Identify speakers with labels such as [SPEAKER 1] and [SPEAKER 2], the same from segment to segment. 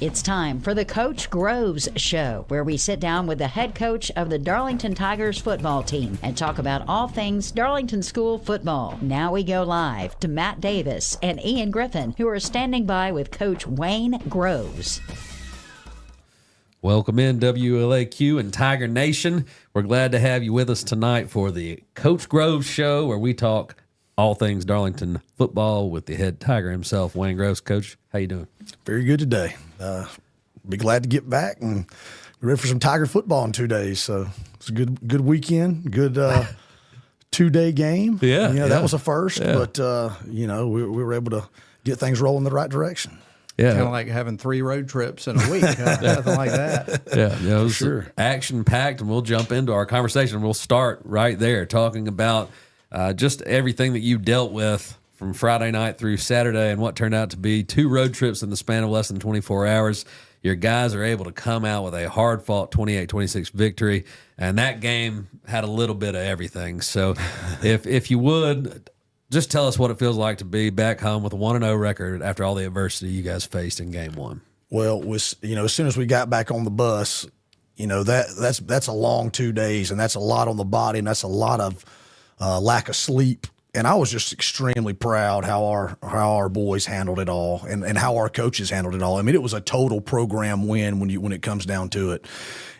[SPEAKER 1] It's time for the Coach Groves Show, where we sit down with the head coach of the Darlington Tigers football team and talk about all things Darlington School football. Now we go live to Matt Davis and Ian Griffin, who are standing by with Coach Wayne Groves.
[SPEAKER 2] Welcome in, WLAQ and Tiger Nation. We're glad to have you with us tonight for the Coach Groves Show, where we talk all things Darlington football with the head Tiger himself, Wayne Groves. Coach, how you doing?
[SPEAKER 3] Very good today. Be glad to get back and be ready for some Tiger football in 2 days. So it's a good weekend, good 2-day game.
[SPEAKER 2] Yeah,
[SPEAKER 3] that was a first, but we were able to get things rolling in the right direction.
[SPEAKER 2] Yeah,
[SPEAKER 4] kind of like having 3 road trips in a week, nothing like that.
[SPEAKER 2] Yeah, it was action-packed, and we'll jump into our conversation. We'll start right there talking about just everything that you dealt with from Friday night through Saturday and what turned out to be 2 road trips in the span of less than 24 hours. Your guys are able to come out with a hard-fought 28-26 victory, and that game had a little bit of everything. So if you would, just tell us what it feels like to be back home with a 1-0 record after all the adversity you guys faced in game 1.
[SPEAKER 3] Well, as soon as we got back on the bus, that's a long 2 days, and that's a lot on the body, and that's a lot of lack of sleep. And I was just extremely proud how our boys handled it all, and how our coaches handled it all. I mean, it was a total program win when it comes down to it,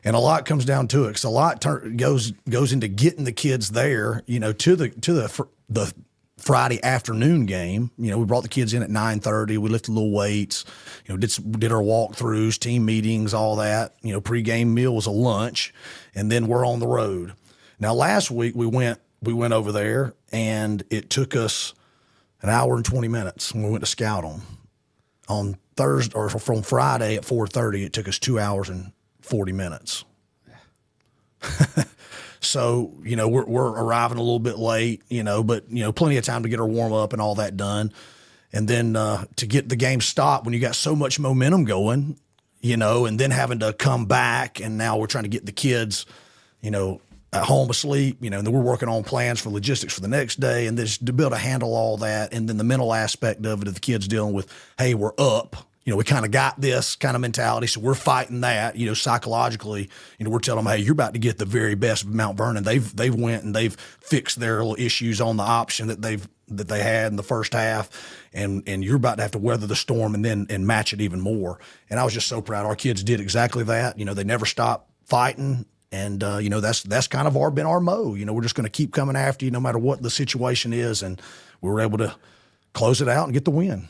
[SPEAKER 3] and a lot comes down to it because a lot goes into getting the kids there, to the Friday afternoon game. We brought the kids in at 9:30. We lifted little weights, did our walkthroughs, team meetings, all that. Pregame meal was a lunch, and then we're on the road. Now, last week we went over there, and it took us an hour and 20 minutes when we went to scout them. On Thursday, or from Friday at 4:30, it took us 2 hours and 40 minutes. So, we're arriving a little bit late, but, plenty of time to get our warm up and all that done. And then to get the game stopped when you got so much momentum going, and then having to come back, and now we're trying to get the kids, at home asleep, and then we're working on plans for logistics for the next day, and then just to be able to handle all that. And then the mental aspect of it, of the kids dealing with, hey, we're up, we kind of got this kind of mentality. So we're fighting that, psychologically, we're telling them, hey, you're about to get the very best of Mount Vernon. They've went and they've fixed their little issues on the option that they had in the first half. And you're about to have to weather the storm and match it even more. And I was just so proud. Our kids did exactly that. They never stopped fighting. And, that's kind of been our mode. We're just going to keep coming after you no matter what the situation is. And we were able to close it out and get the win.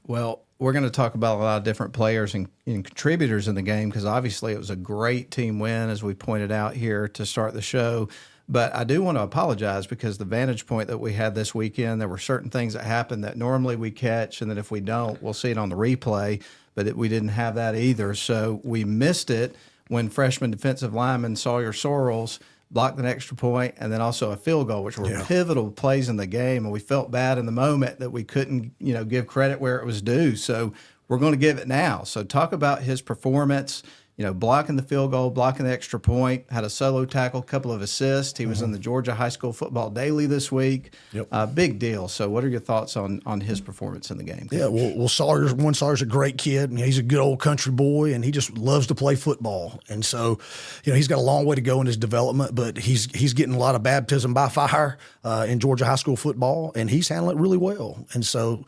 [SPEAKER 4] Well, we're going to talk about a lot of different players and contributors in the game, because obviously it was a great team win, as we pointed out here to start the show. But I do want to apologize, because the vantage point that we had this weekend, there were certain things that happened that normally we catch, and that if we don't, we'll see it on the replay. But we didn't have that either. So we missed it when freshman defensive lineman Sawyer Sorrells blocked an extra point and then also a field goal, which were pivotal plays in the game. And we felt bad in the moment that we couldn't, give credit where it was due. So we're going to give it now. So talk about his performance, blocking the field goal, blocking the extra point, had a solo tackle, a couple of assists. He was in the Georgia High School Football Daily this week. Yep. Big deal. So what are your thoughts on his performance in the game?
[SPEAKER 3] Yeah, well, Sawyer's a great kid, and he's a good old country boy, and he just loves to play football. And so, he's got a long way to go in his development, but he's getting a lot of baptism by fire in Georgia High School football, and he's handling it really well. And so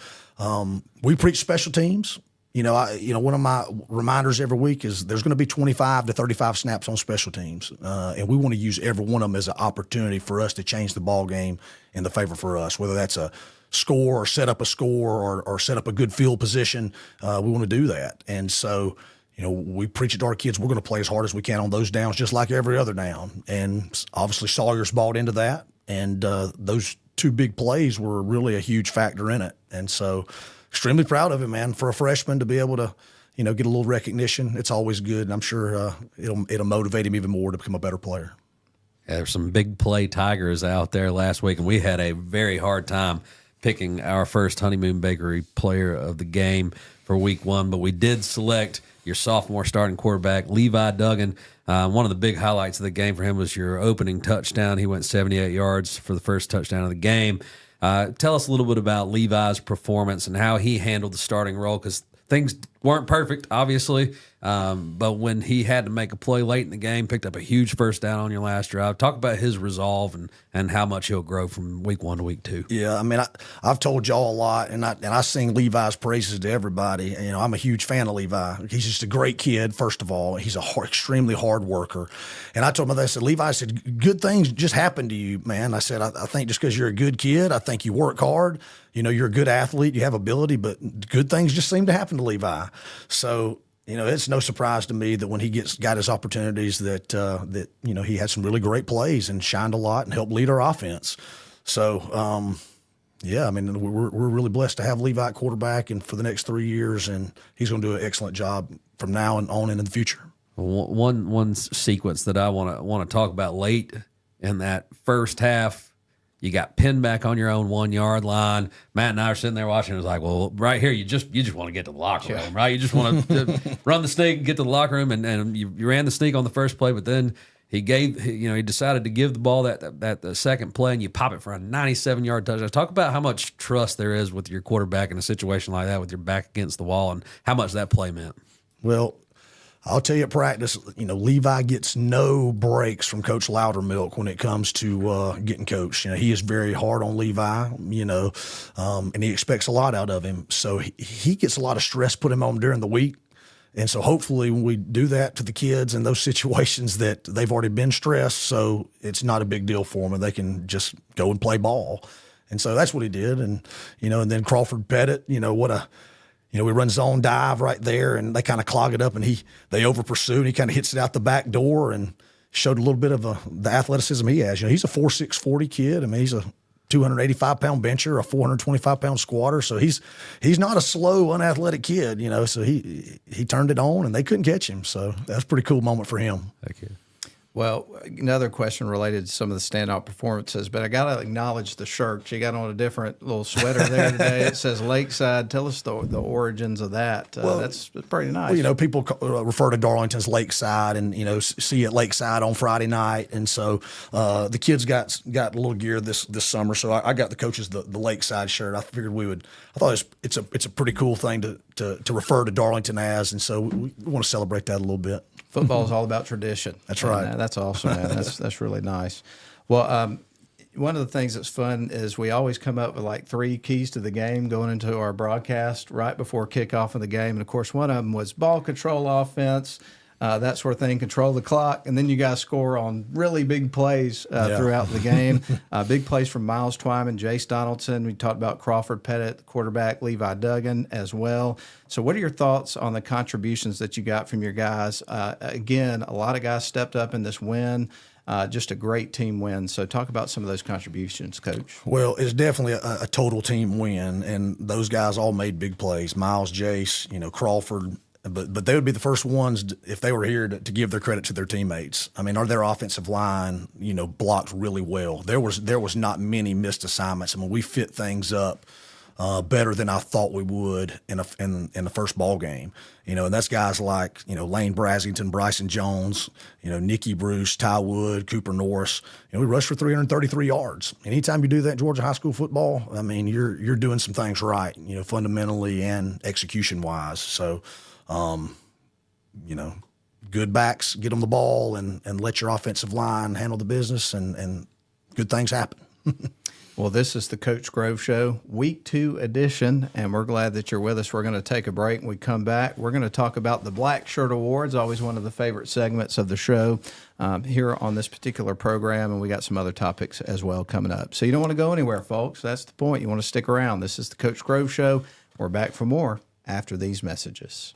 [SPEAKER 3] we preach special teams. One of my reminders every week is there's going to be 25 to 35 snaps on special teams, and we want to use every one of them as an opportunity for us to change the ball game in the favor for us, whether that's a score or set up a score or set up a good field position. We want to do that. And so, we preach it to our kids. We're going to play as hard as we can on those downs, just like every other down. And obviously Sawyer's bought into that, and those 2 big plays were really a huge factor in it. And so extremely proud of him, man, for a freshman to be able to, get a little recognition. It's always good, and I'm sure it'll motivate him even more to become a better player.
[SPEAKER 2] Yeah, there's some big play Tigers out there last week, and we had a very hard time picking our first Honeymoon Bakery player of the game for week 1, but we did select your sophomore starting quarterback, Levi Duggan. One of the big highlights of the game for him was your opening touchdown. He went 78 yards for the first touchdown of the game. Tell us a little bit about Levi's performance and how he handled the starting role, because things weren't perfect, obviously. But when he had to make a play late in the game, picked up a huge first down on your last drive. Talk about his resolve and how much he'll grow from week 1 to week 2.
[SPEAKER 3] Yeah, I mean, I've told y'all a lot, and I sing Levi's praises to everybody. You know, I'm a huge fan of Levi. He's just a great kid, first of all. He's extremely hard worker. And I told him, I said, Levi, I said, good things just happen to you, man. I said, I think just because you're a good kid, I think you work hard. You know, you're a good athlete, you have ability, but good things just seem to happen to Levi. So, you know, it's no surprise to me that when he got his opportunities that you know, he had some really great plays and shined a lot and helped lead our offense. So, yeah, I mean, we're really blessed to have Levi at quarterback and for the next 3 years, and he's going to do an excellent job from now and on into the future.
[SPEAKER 2] One sequence that I want to talk about late in that first half. You got pinned back on your own 1 yard line. Matt and I are sitting there watching. It was like, well, right here, you just want to get to the locker room, right? You just want to run the sneak and get to the locker room, and you ran the sneak on the first play, but then he decided to give the ball that the second play, and you pop it for a 97-yard touchdown. Talk about how much trust there is with your quarterback in a situation like that, with your back against the wall, and how much that play meant.
[SPEAKER 3] Well, I'll tell you at practice, you know, Levi gets no breaks from Coach Loudermilk when it comes to getting coached. You know, he is very hard on Levi, you know, and he expects a lot out of him. So he gets a lot of stress put him on during the week. And so hopefully when we do that to the kids in those situations that they've already been stressed, so it's not a big deal for them and they can just go and play ball. And so that's what he did. And, you know, and then Crawford Pettit, you know, we run zone dive right there, and they kind of clog it up, and they over pursue, and he kind of hits it out the back door, and showed a little bit of the athleticism he has. You know, he's a 4'6", 40 kid. I mean, he's a 285-pound bencher, a 425-pound squatter. So he's not a slow, unathletic kid. You know, so he turned it on, and they couldn't catch him. So that's a pretty cool moment for him.
[SPEAKER 2] Thank you.
[SPEAKER 4] Well, another question related to some of the standout performances, but I got to acknowledge the shirt. You got on a different little sweater there today. It says Lakeside. Tell us the origins of that.
[SPEAKER 3] Well,
[SPEAKER 4] that's pretty nice.
[SPEAKER 3] Well, you know, people refer to Darlington as Lakeside, and you know, see you at Lakeside on Friday night, and so the kids got a little gear this summer. So I got the coaches the Lakeside shirt. I figured I thought it's a pretty cool thing to refer to Darlington as, and so we want to celebrate that a little bit.
[SPEAKER 4] Football is all about tradition.
[SPEAKER 3] That's right.
[SPEAKER 4] And, that's awesome, man. That's really nice. Well, one of the things that's fun is we always come up with like 3 keys to the game going into our broadcast right before kickoff of the game. And, of course, one of them was ball control offense, that sort of thing, control the clock. And then you guys score on really big plays throughout the game. Big plays from Miles Twyman, Jace Donaldson. We talked about Crawford Pettit, the quarterback, Levi Duggan as well. So what are your thoughts on the contributions that you got from your guys? Again, a lot of guys stepped up in this win. Just a great team win. So talk about some of those contributions, Coach.
[SPEAKER 3] Well, it's definitely a total team win, and those guys all made big plays. Miles, Jace, you know, Crawford. But they would be the first ones, if they were here, to give their credit to their teammates. I mean, their offensive line, you know, blocked really well. There was not many missed assignments. I mean, we fit things up better than I thought we would in the first ball game. You know, and that's guys like, you know, Lane Brasington, Bryson Jones, you know, Nicky Bruce, Ty Wood, Cooper Norris. You know, we rushed for 333 yards. Anytime you do that in Georgia high school football, I mean, you're doing some things right, you know, fundamentally and execution wise. So. You know, good backs, get them the ball and let your offensive line handle the business and good things happen.
[SPEAKER 4] Well, this is the Coach Grove Show, Week 2 edition, and we're glad that you're with us. We're going to take a break. When we come back, we're going to talk about the Black Shirt Awards, always one of the favorite segments of the show here on this particular program, and we got some other topics as well coming up. So you don't want to go anywhere, folks. That's the point. You want to stick around. This is the Coach Grove Show. We're back for more after these messages.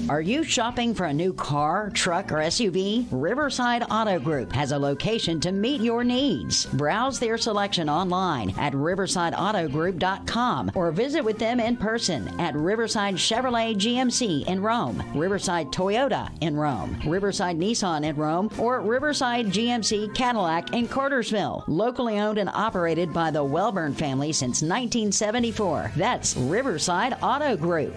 [SPEAKER 1] Are you shopping for a new car, truck, or SUV? Riverside Auto Group has a location to meet your needs. Browse their selection online at riversideautogroup.com or visit with them in person at Riverside Chevrolet GMC in Rome, Riverside Toyota in Rome, Riverside Nissan in Rome, or Riverside GMC Cadillac in Cartersville. Locally owned and operated by the Welburn family since 1974. That's Riverside Auto Group.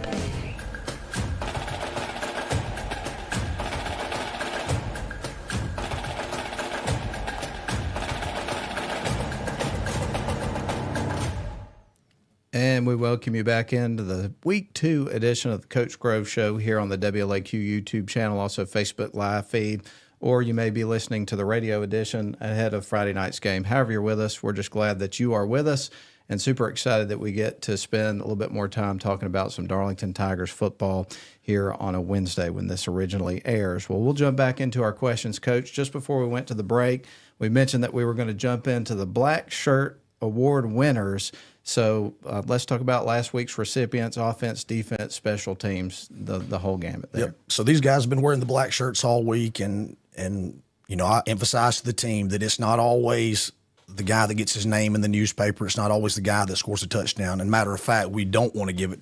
[SPEAKER 4] And we welcome you back into the Week 2 edition of the Coach Grove Show here on the WLAQ YouTube channel, also Facebook Live feed, or you may be listening to the radio edition ahead of Friday night's game. However you're with us, we're just glad that you are with us and super excited that we get to spend a little bit more time talking about some Darlington Tigers football here on a Wednesday when this originally airs. Well, we'll jump back into our questions, Coach. Just before we went to the break, we mentioned that we were going to jump into the Black Shirt Award winners. So let's talk about last week's recipients: offense, defense, special teams, the whole gamut there.
[SPEAKER 3] Yep. So these guys have been wearing the black shirts all week, and I emphasize to the team that it's not always the guy that gets his name in the newspaper. It's not always the guy that scores a touchdown. And matter of fact, we don't want to give it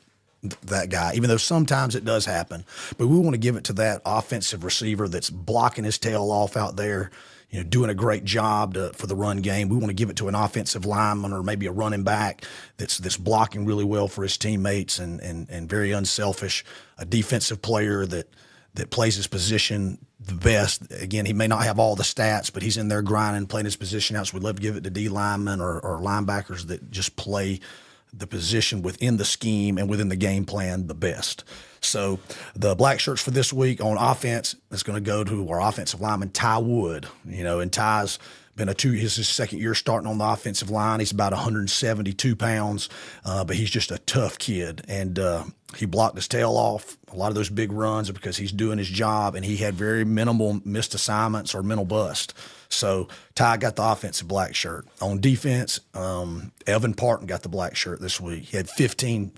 [SPEAKER 3] that guy, even though sometimes it does happen. But we want to give it to that offensive receiver that's blocking his tail off out there, doing a great job for the run game. We want to give it to an offensive lineman or maybe a running back that's blocking really well for his teammates and very unselfish, a defensive player that plays his position the best. Again, he may not have all the stats, but he's in there grinding, playing his position out. So we'd love to give it to D linemen or linebackers that just play the position within the scheme and within the game plan the best. So the black shirts for this week on offense is going to go to our offensive lineman, Ty Wood. And Ty's been his second year starting on the offensive line. He's about 172 pounds, but he's just a tough kid. And he blocked his tail off. A lot of those big runs are because he's doing his job, and he had very minimal missed assignments or mental bust. So Ty got the offensive black shirt. On defense, Evan Parton got the black shirt this week. He had 15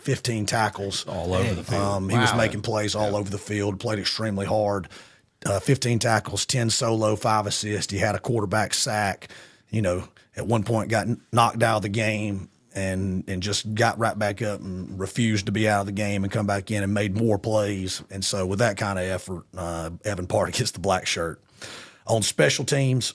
[SPEAKER 3] tackles.
[SPEAKER 2] All over the field.
[SPEAKER 3] He was making plays all over the field, played extremely hard. 15 tackles, 10 solo, 5 assists. He had a quarterback sack. At one point got knocked out of the game and just got right back up and refused to be out of the game and come back in and made more plays. And so with that kind of effort, Evan Parton gets the black shirt. On special teams,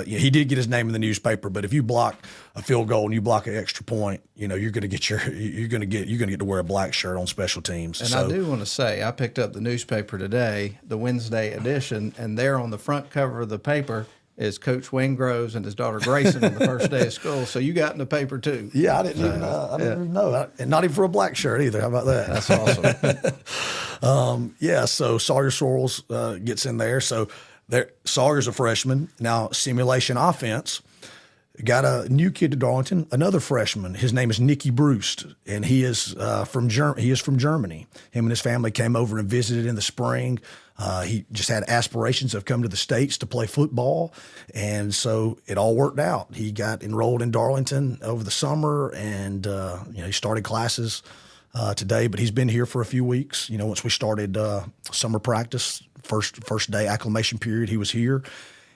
[SPEAKER 3] he did get his name in the newspaper, but if you block a field goal and you block an extra point, you're going to get to wear a black shirt on special teams.
[SPEAKER 4] And I do want to say, I picked up the newspaper today, the Wednesday edition, and there on the front cover of the paper is Coach Wayne Groves and his daughter Grayson on the first day of school. So you got in the paper too.
[SPEAKER 3] Yeah, I didn't even know, and not even for a black shirt either. How about that?
[SPEAKER 4] That's awesome.
[SPEAKER 3] So Sawyer Sorrells gets in there. So Sawyer's a freshman. Now, simulation offense got a new kid to Darlington, another freshman. His name is Nicky Brust, and he is from Germany. Him and his family came over and visited in the spring. He just had aspirations of coming to the States to play football, and so it all worked out. He got enrolled in Darlington over the summer, and he started classes today, but he's been here for a few weeks. Once we started summer practice, first day acclimation period, he was here.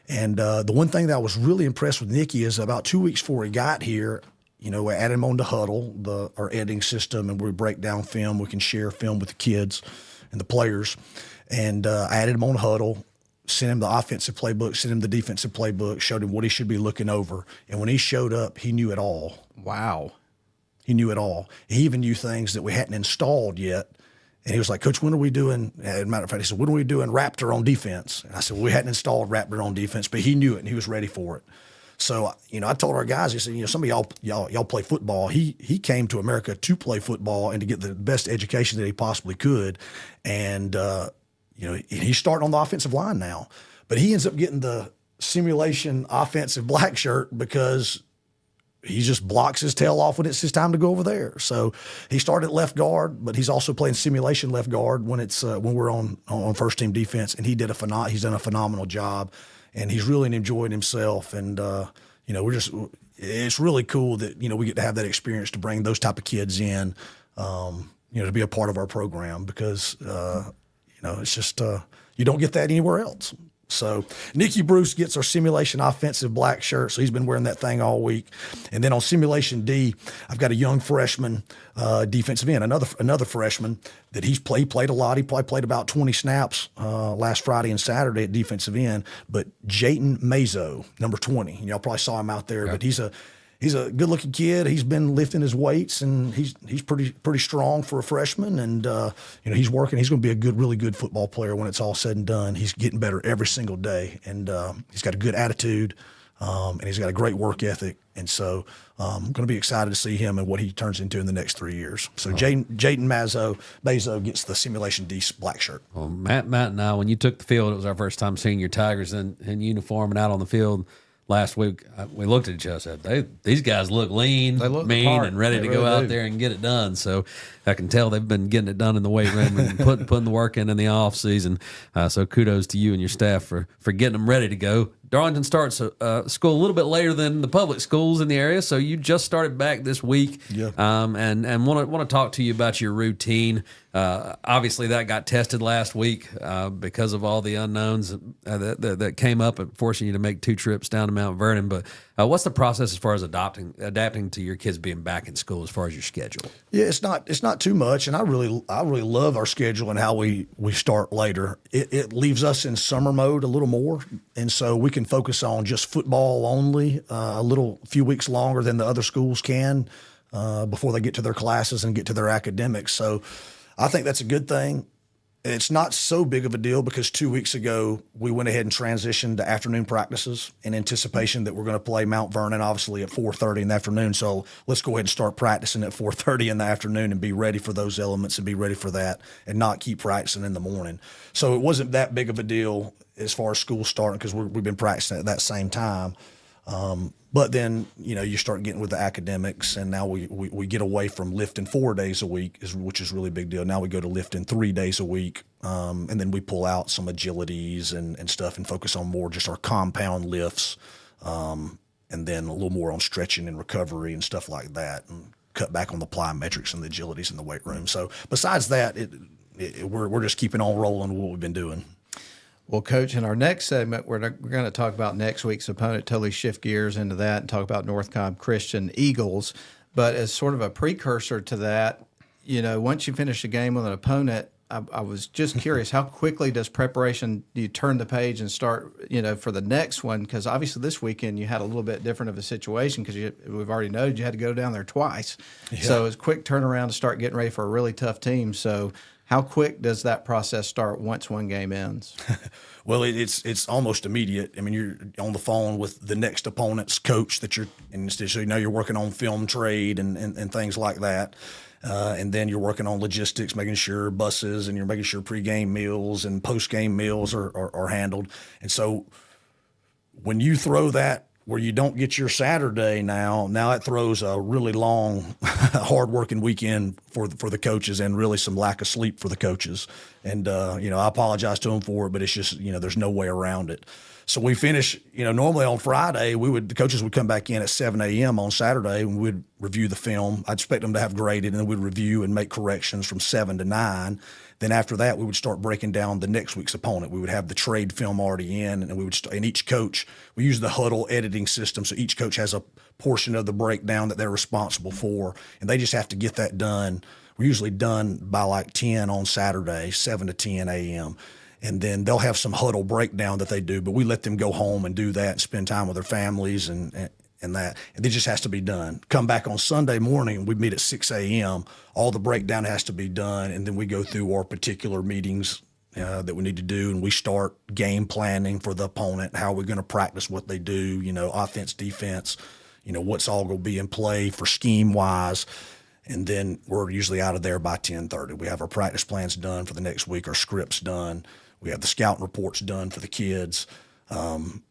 [SPEAKER 3] And the one thing that I was really impressed with Nicky is about 2 weeks before he got here, we added him on to Huddle, our editing system, and we break down film. We can share film with the kids and the players. And I added him on Huddle, sent him the offensive playbook, sent him the defensive playbook, showed him what he should be looking over. And when he showed up, he knew it all.
[SPEAKER 4] Wow.
[SPEAKER 3] He knew it all. He even knew things that we hadn't installed yet. And he was like, Coach, when are we doing, as a matter of fact, he said, when are we doing Raptor on defense? And I said, well, we hadn't installed Raptor on defense, but he knew it and he was ready for it. So, I told our guys, he said, some of y'all play football. He came to America to play football and to get the best education that he possibly could. And, he's starting on the offensive line now. But he ends up getting the simulation offensive black shirt because he just blocks his tail off when it's his time to go over there. So he started at left guard, but he's also playing simulation left guard when it's when we're on first team defense. And he's done a phenomenal job, and he's really enjoyed himself. And it's really cool that we get to have that experience to bring those type of kids in, to be a part of our program because it's just you don't get that anywhere else. So Nicky Brust gets our simulation offensive black shirt. So he's been wearing that thing all week. And then on simulation D, I've got a young freshman defensive end, another freshman that he played a lot. He probably played about 20 snaps last Friday and Saturday at defensive end. But Jayton Mazo, number 20, y'all probably saw him out there. Yep. But he's a good-looking kid. He's been lifting his weights, and he's pretty strong for a freshman. And he's working. He's going to be a really good football player when it's all said and done. He's getting better every single day, and he's got a good attitude, and he's got a great work ethic. And so I'm going to be excited to see him and what he turns into in the next 3 years. So Jaden Bazo gets the Simulation D black shirt.
[SPEAKER 2] Well, Matt and I, when you took the field, it was our first time seeing your Tigers in uniform and out on the field last week. We looked at each other and said, these guys look lean,
[SPEAKER 4] They look the
[SPEAKER 2] mean,
[SPEAKER 4] part.
[SPEAKER 2] and ready
[SPEAKER 4] They
[SPEAKER 2] to
[SPEAKER 4] really
[SPEAKER 2] go out
[SPEAKER 4] do.
[SPEAKER 2] there and get it done. So I can tell they've been getting it done in the weight room and putting the work in the off season. So kudos to you and your staff for getting them ready to go. Darlington starts school a little bit later than the public schools in the area, so you just started back this week.
[SPEAKER 3] Yeah.
[SPEAKER 2] And want to talk to you about your routine. Obviously, that got tested last week because of all the unknowns that came up and forcing you to make 2 trips down to Mount Vernon. But what's the process as far as adapting to your kids being back in school as far as your schedule?
[SPEAKER 3] Yeah, it's not too much, and I really love our schedule and how we start later. It leaves us in summer mode a little more, and so we can focus on just football only a few weeks longer than the other schools can before they get to their classes and get to their academics. So I think that's a good thing. It's not so big of a deal because 2 weeks ago we went ahead and transitioned to afternoon practices in anticipation that we're going to play Mount Vernon obviously at 4:30 in the afternoon. So let's go ahead and start practicing at 4:30 in the afternoon and be ready for those elements and be ready for that and not keep practicing in the morning. So it wasn't that big of a deal as far as school starting because we've been practicing at that same time. But then, you start getting with the academics, and now we get away from lifting 4 days a week, which is really a big deal. Now we go to lifting 3 days a week, and then we pull out some agilities and stuff and focus on more just our compound lifts, and then a little more on stretching and recovery and stuff like that, and cut back on the plyometrics and the agilities in the weight room. So besides that, we're just keeping on rolling with what we've been doing.
[SPEAKER 4] Well, Coach, in our next segment, we're going to talk about next week's opponent, totally shift gears into that and talk about North Cobb Christian Eagles. But as sort of a precursor to that, once you finish a game with an opponent, I was just curious, how quickly do you turn the page and start, for the next one? Because obviously this weekend you had a little bit different of a situation because we've already known you had to go down there twice. Yeah. So it was a quick turnaround to start getting ready for a really tough team. So how quick does that process start once one game ends?
[SPEAKER 3] Well, it's almost immediate. I mean, you're on the phone with the next opponent's coach so you're working on film trade and things like that. And then you're working on logistics, making sure buses and you're making sure pregame meals and postgame meals are handled. And so when you throw that where you don't get your Saturday now it throws a really long, hard-working weekend for the coaches and really some lack of sleep for the coaches. And, I apologize to them for it, but it's just, there's no way around it. So we finish, normally on Friday, the coaches would come back in at 7 a.m. on Saturday and we'd review the film. I'd expect them to have graded, and then we'd review and make corrections from 7 to 9. Then after that, we would start breaking down the next week's opponent. We would have the trade film already in, and and each coach, we use the Huddle editing system, so each coach has a portion of the breakdown that they're responsible for, and they just have to get that done. We're usually done by like 10 on Saturday, 7 to 10 a.m., and then they'll have some Huddle breakdown that they do, but we let them go home and do that and spend time with their families and that. And it just has to be done. Come back on Sunday morning, we meet at 6 a.m. All the breakdown has to be done, and then we go through our particular meetings that we need to do, and we start game planning for the opponent, how we're going to practice what they do, offense, defense, what's all going to be in play for scheme-wise. And then we're usually out of there by 10:30. We have our practice plans done for the next week, our scripts done. We have the scouting reports done for the kids. And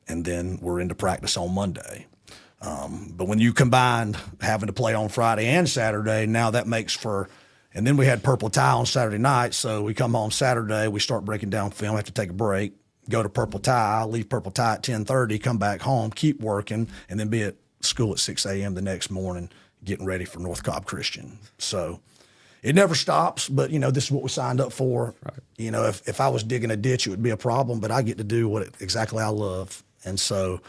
[SPEAKER 3] then we're into practice on Monday. But when you combine having to play on Friday and Saturday, now that makes and then we had Purple Tie on Saturday night. So we come home Saturday, we start breaking down film, have to take a break, go to Purple Tie, leave Purple Tie at 10:30, come back home, keep working, and then be at school at 6 a.m. the next morning, getting ready for North Cobb Christian. So it never stops, but, this is what we signed up for. Right. If I was digging a ditch, it would be a problem, but I get to do exactly I love. And so,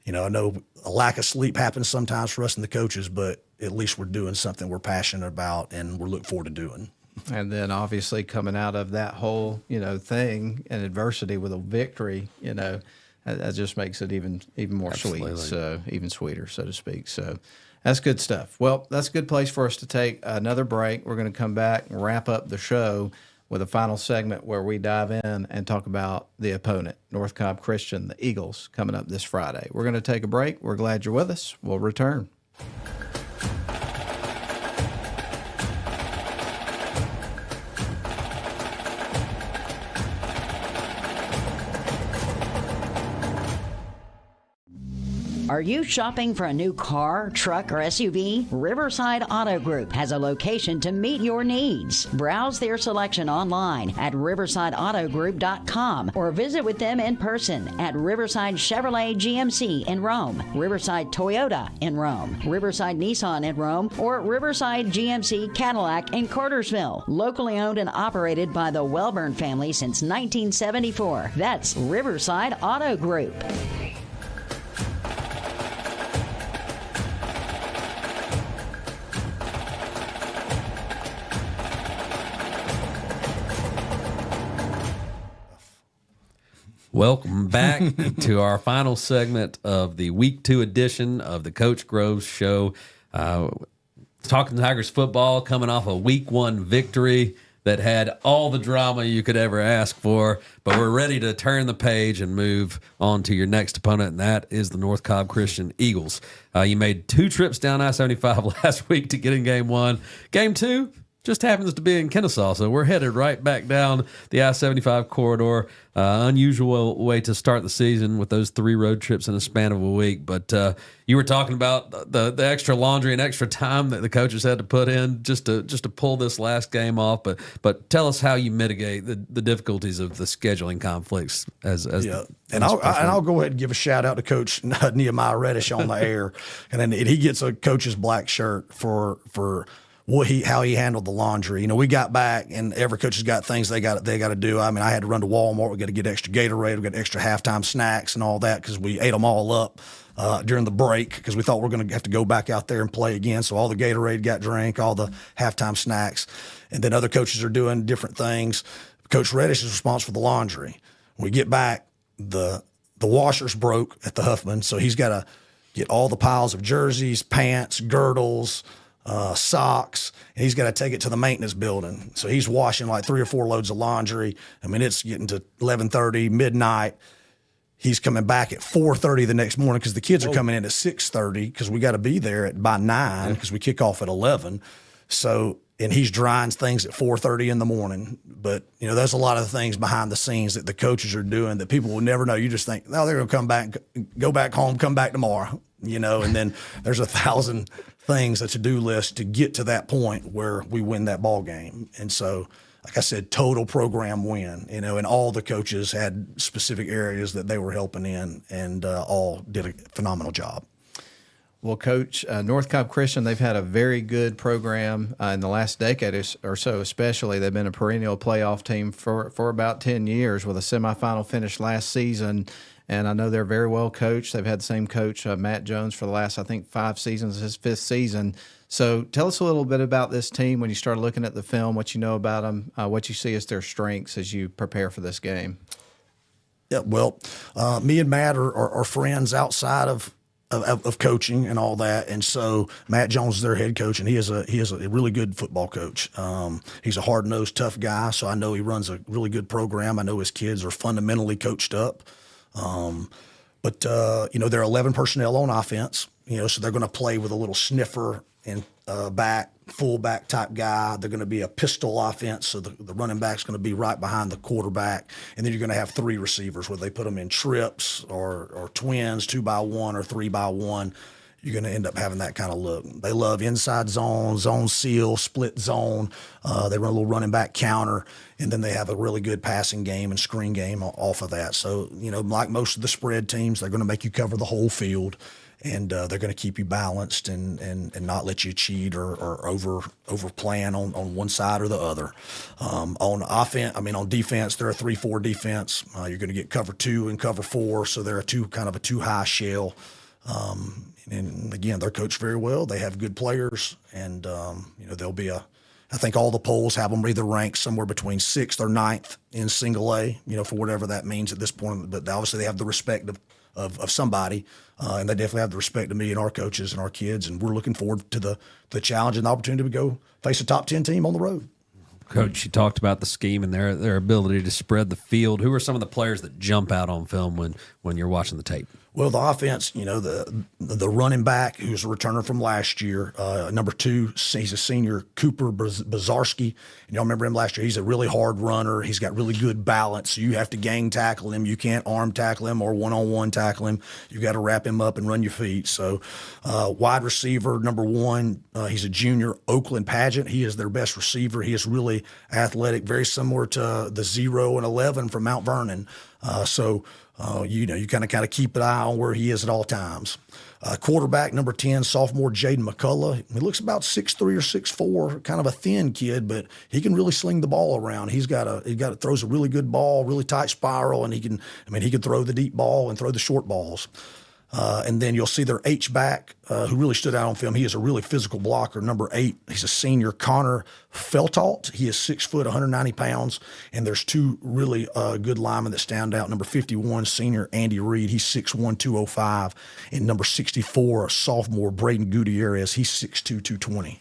[SPEAKER 3] I know a lack of sleep happens sometimes for us and the coaches, but at least we're doing something we're passionate about and we're looking forward to doing.
[SPEAKER 4] And then obviously coming out of that whole, thing and adversity with a victory, that just makes it even more
[SPEAKER 2] Absolutely.
[SPEAKER 4] sweet, so even sweeter, so to speak. So that's good stuff. Well, that's a good place for us to take another break. We're going to come back and wrap up the show. with a final segment where we dive in and talk about the opponent, North Cobb Christian, the Eagles, coming up this Friday. We're going to take a break. We're glad you're with us. We'll return.
[SPEAKER 1] Are you shopping for a new car, truck, or SUV? Riverside Auto Group has a location to meet your needs. Browse their selection online at riversideautogroup.com or visit with them in person at Riverside Chevrolet GMC in Rome, Riverside Toyota in Rome, Riverside Nissan in Rome, or Riverside GMC Cadillac in Cartersville. Locally owned and operated by the Welburn family since 1974. That's Riverside Auto Group.
[SPEAKER 2] Welcome back to our final segment of the Week 2 edition of the Coach Groves Show. Talking Tigers football, coming off a Week 1 victory that had all the drama you could ever ask for. But we're ready to turn the page and move on to your next opponent, and that is the North Cobb Christian Eagles. You made 2 trips down I-75 last week to get in Game 1. Game 2 just happens to be in Kennesaw, so we're headed right back down the I-75 corridor. Unusual way to start the season with those 3 road trips in a span of a week. But you were talking about the extra laundry and extra time that the coaches had to put in just to pull this last game off. But tell us how you mitigate the difficulties of the scheduling conflicts as
[SPEAKER 3] yeah. I'll go ahead and give a shout out to Coach Nehemiah Reddish on the air, and then he gets a coach's black shirt for how he handled the laundry. We got back, and every coach has got things they got to do. I mean, I had to run to Walmart. We got to get extra Gatorade. We got extra halftime snacks and all that because we ate them all up during the break because we thought we were going to have to go back out there and play again. So all the Gatorade got drank, all the halftime snacks, and then other coaches are doing different things. Coach Reddish is responsible for the laundry. When we get back, the washers broke at the Huffman, so he's got to get all the piles of jerseys, pants, girdles, socks, and he's got to take it to the maintenance building. So he's washing like 3 or 4 loads of laundry. I mean, it's getting to 11:30, midnight. He's coming back at 4:30 the next morning because the kids are coming in at 6:30 because we got to be there by 9 because we kick off at 11. So, and he's drying things at 4:30 in the morning. But, there's a lot of things behind the scenes that the coaches are doing that people will never know. You just think, they're going to come back, go back home, come back tomorrow, and then there's 1,000 things, a to-do list to get to that point where we win that ball game. And so, like I said, total program win, and all the coaches had specific areas that they were helping in, and all did a phenomenal job.
[SPEAKER 4] Well, Coach, North Cobb Christian, they've had a very good program in the last decade or so, especially. They've been a perennial playoff team for about 10 years with a semifinal finish last season. And I know they're very well coached. They've had the same coach, Matt Jones, for the last, I think, 5 seasons, his 5th season. So tell us a little bit about this team when you start looking at the film, what you know about them, what you see as their strengths as you prepare for this game.
[SPEAKER 3] Yeah, well, me and Matt are friends outside of coaching and all that, and so Matt Jones is their head coach, and he is a really good football coach. He's a hard-nosed, tough guy, so I know he runs a really good program. I know his kids are fundamentally coached up. But there are 11 personnel on offense, so they're going to play with a little sniffer and fullback type guy. They're going to be a pistol offense, so the running back's going to be right behind the quarterback. And then you're going to have 3 receivers, whether they put them in trips or twins, 2x1 or 3x1. You're going to end up having that kind of look. They love inside zone, zone seal, split zone. They run a little running back counter, and then they have a really good passing game and screen game off of that. So, like most of the spread teams, they're going to make you cover the whole field, and they're going to keep you balanced and not let you cheat or over plan on one side or the other. On defense, they're a 3-4 defense. You're going to get cover 2 and cover 4, so they're a too high shell. And again, they're coached very well. They have good players, and they'll be I think all the polls have them either ranked somewhere between 6th or 9th in single A, for whatever that means at this point. But obviously they have the respect of somebody, and they definitely have the respect of me and our coaches and our kids. And we're looking forward to the challenge and the opportunity to go face a top 10 team on the road.
[SPEAKER 2] Coach, you talked about the scheme and their ability to spread the field. Who are some of the players that jump out on film when you're watching the tape?
[SPEAKER 3] Well, the offense, the running back who's a returner from last year, number 2, he's a senior, Cooper Bazarski. And y'all remember him last year. He's a really hard runner. He's got really good balance. So you have to gang tackle him. You can't arm tackle him or one-on-one tackle him. You got to wrap him up and run your feet. So wide receiver, number 1, he's a junior, Oakland Pageant. He is their best receiver. He is really athletic, very similar to the 0 and 11 from Mount Vernon. You kind of keep an eye on where he is at all times. Quarterback number 10, sophomore Jaden McCullough. He looks about 6'3" or 6'4", kind of a thin kid, but he can really sling the ball around. He throws a really good ball, really tight spiral, and he can throw the deep ball and throw the short balls. And then you'll see their H-back, who really stood out on film. He is a really physical blocker. Number 8, he's a senior, Connor Feltault. He is 6 foot, 190 pounds. And there's 2 really good linemen that stand out. Number 51, senior Andy Reed. He's 6'1", 205. And number 64, sophomore Braden Gutierrez. He's 6'2", 220.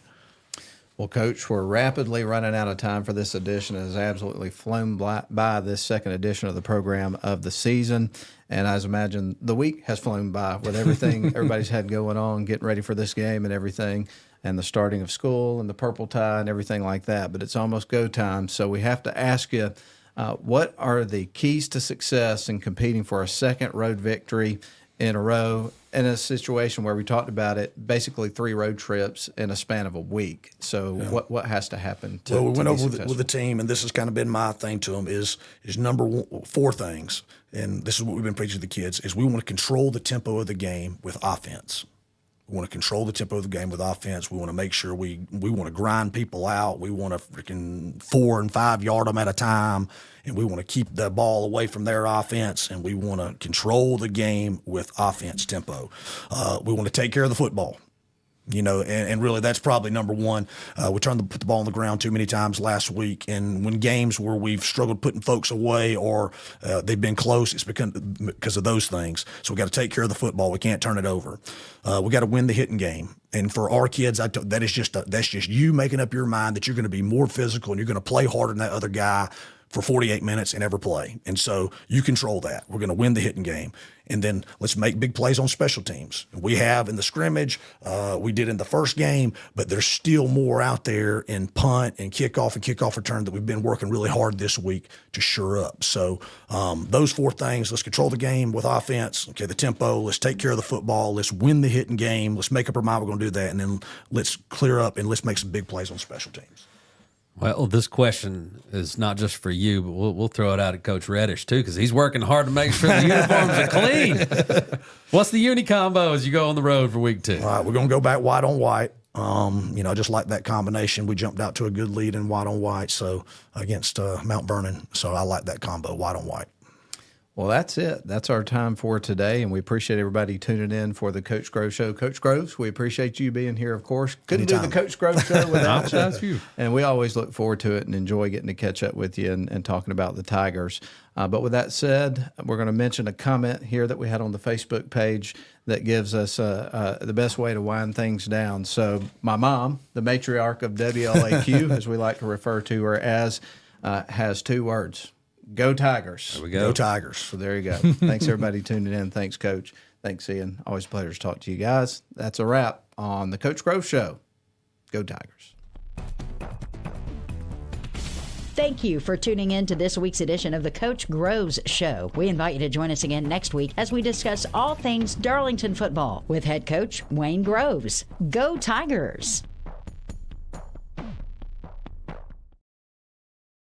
[SPEAKER 4] Well, Coach, we're rapidly running out of time for this edition. It has absolutely flown by this second edition of the program of the season. And as I imagine, the week has flown by with everything everybody's had going on, getting ready for this game and everything, and the starting of school and the purple tie and everything like that. But it's almost go time. So we have to ask you, what are the keys to success in competing for a second road victory in a row in a situation where we talked about it, basically 3 road trips in a span of a week? So what has to happen to
[SPEAKER 3] we went
[SPEAKER 4] be
[SPEAKER 3] over
[SPEAKER 4] successful?
[SPEAKER 3] with the team, and this has kind of been my thing to them, is number 1, 4 things, and this is what we've been preaching to the kids, is we want to control the tempo of the game with offense. We want to control the tempo of the game with offense. We want to make sure we want to grind people out. We want to freaking 4 and 5 yard them at a time, and we want to keep the ball away from their offense, and we want to control the game with offense tempo. We want to take care of the football. And really that's probably number 1. We turned to put the ball on the ground too many times last week, and when games where we've struggled putting folks away or they've been close, it's because of those things. So we got to take care of the football. We can't turn it over. We got to win the hitting game. And for our kids, that's just you making up your mind that you're going to be more physical and you're going to play harder than that other guy for 48 minutes and ever play. And so you control that. We're going to win the hitting game. And then let's make big plays on special teams. We have in the scrimmage, we did in the first game, but there's still more out there in punt and kickoff return that we've been working really hard this week to shore up. So those 4 things, let's control the game with offense, the tempo, let's take care of the football, let's win the hitting game, let's make up our mind we're going to do that, and then let's clear up and let's make some big plays on special teams.
[SPEAKER 2] Well, this question is not just for you, but we'll throw it out at Coach Reddish too, because he's working hard to make sure the uniforms are clean. What's the uni combo as you go on the road for week 2?
[SPEAKER 3] All right, we're going to go back white on white. I just like that combination. We jumped out to a good lead in white on white, so against Mount Vernon. So I like that combo, white on white.
[SPEAKER 4] Well, that's it. That's our time for today, and we appreciate everybody tuning in for the Coach Grove Show. Coach Groves, we appreciate you being here, of course. Couldn't do the Coach Grove Show without you. And we always look forward to it and enjoy getting to catch up with you and talking about the Tigers. But with that said, we're going to mention a comment here that we had on the Facebook page that gives us the best way to wind things down. So my mom, the matriarch of WLAQ, as we like to refer to her as, has 2 words. Go Tigers.
[SPEAKER 2] There we go.
[SPEAKER 3] Go Tigers.
[SPEAKER 4] So there you go. Thanks, everybody, tuning in. Thanks, Coach. Thanks, Ian. Always a pleasure to talk to you guys. That's a wrap on the Coach Grove Show. Go Tigers.
[SPEAKER 1] Thank you for tuning in to this week's edition of the Coach Groves Show. We invite you to join us again next week as we discuss all things Darlington football with head coach Wayne Groves. Go Tigers!